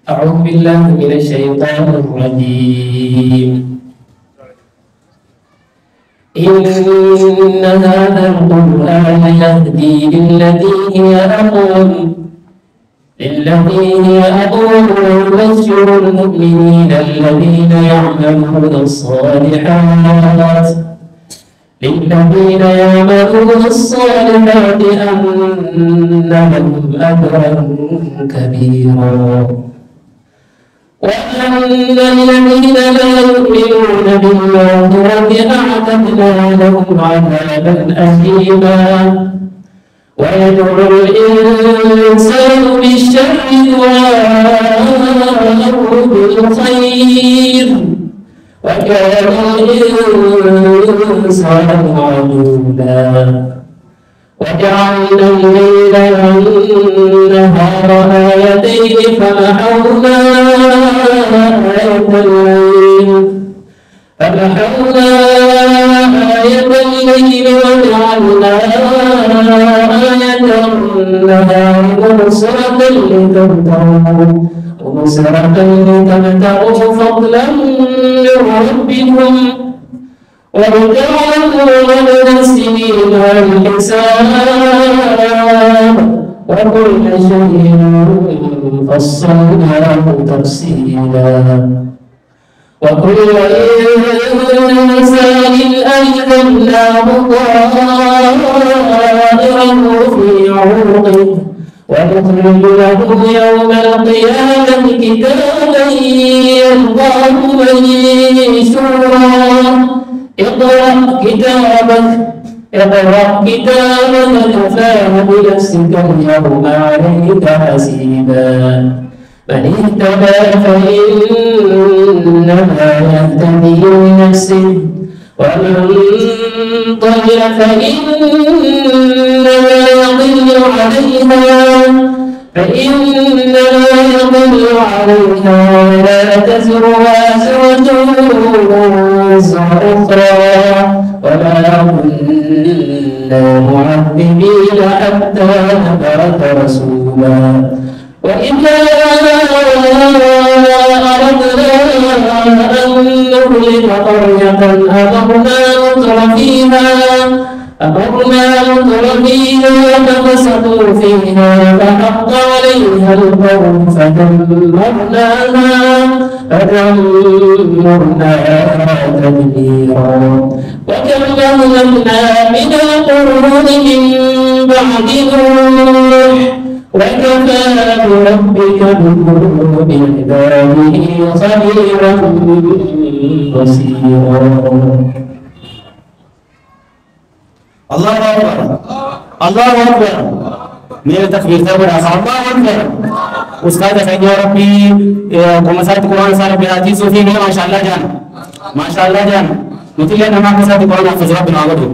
أعوذ بالله من الشيطان الرجيم. إن هذا القرآن يهدي للتي هي أقوم ويبشر المؤمنين الذين يعملون الصالحات أن لهم أجرا كبيرا، وأن الذين لا يؤمنون بالآخرة أعتدنا لهم عذابا أليما. ويدعو الإنسان بالشر دعاءه بالخير، وكان الإنسان عجولا. وجعلنا الليل والنهار آيتين فمحونا آية الليل وجعلنا آية النهار مبصرة لتبتغوا فضلا من ربكم وابتغوا من السنين والحساب، وكل شيء فصلناه تفصيلا. وكل إنسان ألزمناه طائره في عنقه ونخرج له يوم القيامة كتابا يلقاه منشورا. اقرأ كتابك كفى بنفسك اليوم عليك حسيبا. من اهتدى فإنما يهتدي لنفسه، ومن ضل فإنما يضل عليها ولا تزر وازرة وزر أخرى، وما كنا معذبين حتى نبعث رسولا. وإذا أردنا أن نهلك قرية أمرنا مترفيها ففسقوا فيها فحق عليها القول فدمرناها تدميرا. وكم أهلكنا من القرون من بعد نوح، وكفى بربك بذنوب عباده خبيرا بصيرا. الله أكبر الله أكبر. मेरे तकबीर से बड़ा अल्लाह अकबर। उसका तो या रब्बी कोमसात कुरान सारा बिराती सूफी ने माशाअल्लाह जान मुतिले नमा के साथ कुरान हफज रब बनावत हो।